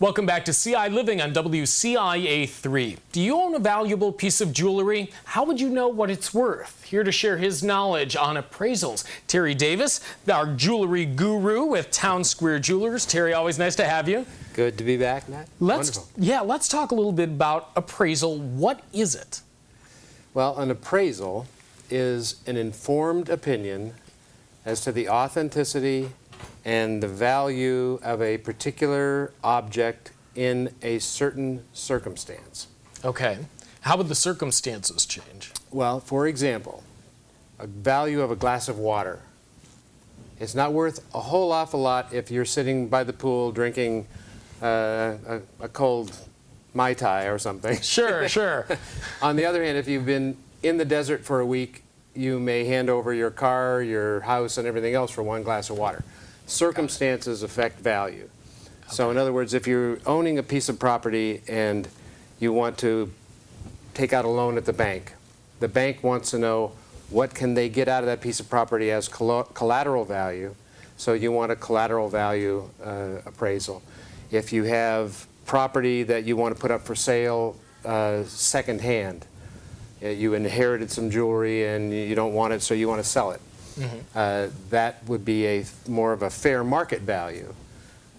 Welcome back to CI Living on WCIA3. Do you own a valuable piece of jewelry? How would you know what it's worth? Here to share his knowledge on appraisals, Terry Davis, our jewelry guru with Towne Square Jewelers. Terry, always nice to have you. Good to be back, Matt. Wonderful. Let's talk a little bit about appraisal. What is it? Well, an appraisal is an informed opinion as to the authenticity and the value of a particular object in a certain circumstance. Okay. How would the circumstances change? Well, for example, a value of a glass of water. It's not worth a whole awful lot if you're sitting by the pool drinking a cold Mai Tai or something. Sure, sure. On the other hand, if you've been in the desert for a week, you may hand over your car, your house, and everything else for one glass of water. Circumstances affect value. Okay. So in other words, if you're owning a piece of property and you want to take out a loan at the bank wants to know what can they get out of that piece of property as collateral value. So you want a collateral value appraisal. If you have property that you want to put up for sale secondhand, you inherited some jewelry and you don't want it, so you want to sell it. Mm-hmm. That would be more of a fair market value.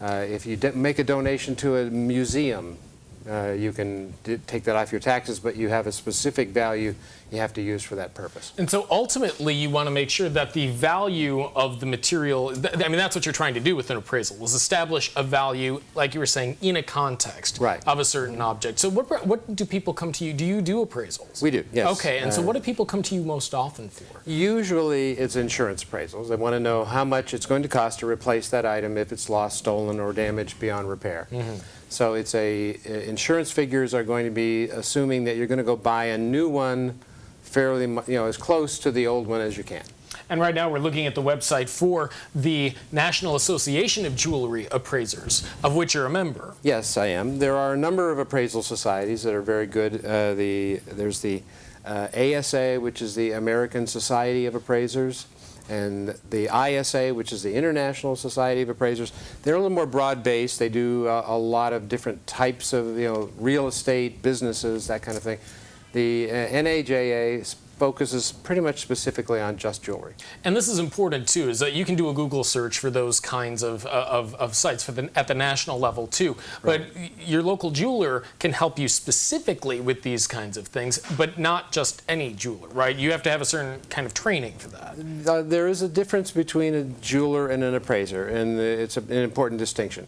If you make a donation to a museum, you can take that off your taxes, but you have a specific value you have to use for that purpose. And so ultimately you want to make sure that the value of the material, I mean, that's what you're trying to do with an appraisal, is establish a value, like you were saying, in a context of a certain object. So what do people come to you? Do you do appraisals? We do, yes. Okay, and so what do people come to you most often for? Usually it's insurance appraisals. They want to know how much it's going to cost to replace that item if it's lost, stolen, or damaged beyond repair. Mm-hmm. So it's insurance figures are going to be assuming that you're going to go buy a new one fairly, as close to the old one as you can. And right now we're looking at the website for the National Association of Jewelry Appraisers, of which you're a member. Yes, I am. There are a number of appraisal societies that are very good. There's the ASA, which is the American Society of Appraisers, and the ISA, which is the International Society of Appraisers. They're a little more broad-based. They do a lot of different types of, real estate, businesses, that kind of thing. The NAJA focuses pretty much specifically on just jewelry. And this is important too, is that you can do a Google search for those kinds of sites at the national level too. Right. But your local jeweler can help you specifically with these kinds of things, but not just any jeweler, right? You have to have a certain kind of training for that. There is a difference between a jeweler and an appraiser, and it's an important distinction.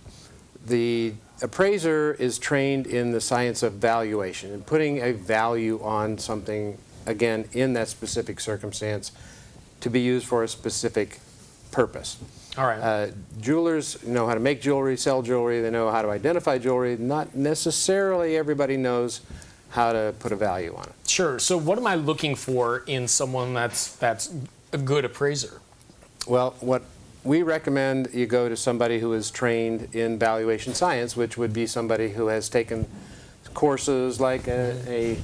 The appraiser is trained in the science of valuation and putting a value on something, again, in that specific circumstance to be used for a specific purpose. All right. Jewelers know how to make jewelry, sell jewelry, they know how to identify jewelry. Not necessarily everybody knows how to put a value on it. Sure. So what am I looking for in someone that's a good appraiser? Well, what we recommend you go to somebody who is trained in valuation science, which would be somebody who has taken courses like a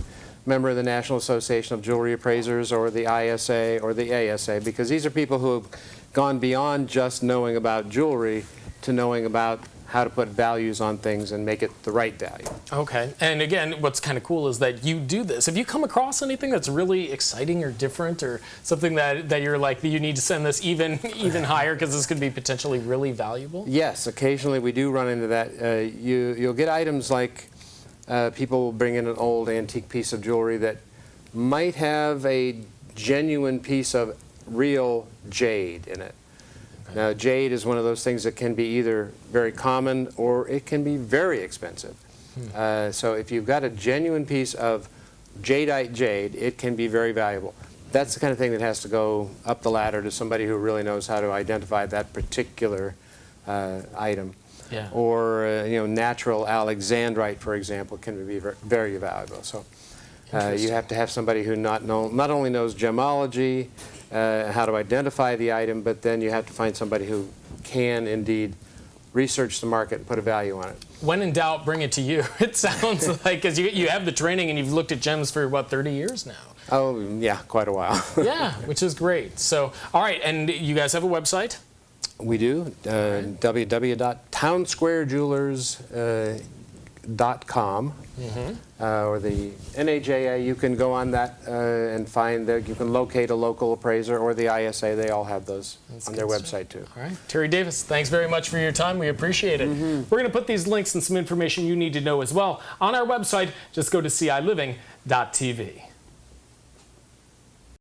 member of the National Association of Jewelry Appraisers or the ISA or the ASA, because these are people who have gone beyond just knowing about jewelry to knowing about how to put values on things and make it the right value. Okay. And again, what's kind of cool is that you do this. Have you come across anything that's really exciting or different, or something that you're like, you need to send this even higher because this could be potentially really valuable? Yes, occasionally we do run into that. You'll get items like people will bring in an old antique piece of jewelry that might have a genuine piece of real jade in it. Now, jade is one of those things that can be either very common or it can be very expensive. So if you've got a genuine piece of jadeite jade, it can be very valuable. That's the kind of thing that has to go up the ladder to somebody who really knows how to identify that particular item. Yeah. Or natural alexandrite, for example, can be very valuable. So you have to have somebody who not only knows gemology, how to identify the item, but then you have to find somebody who can indeed research the market and put a value on it. When in doubt, bring it to you. It sounds like, because you have the training and you've looked at gems for, what, 30 years now? Oh, yeah, quite a while. Yeah, which is great. So, all right, and you guys have a website? We do, www.towne Towne Square Jewelers .com or the NAJA. You can go on that and find that you can locate a local appraiser or the ISA. They all have those on their website too. All right, Terry Davis, thanks very much for your time. We appreciate it. We're going to put these links and some information you need to know as well on our website. Just go to CILiving.tv.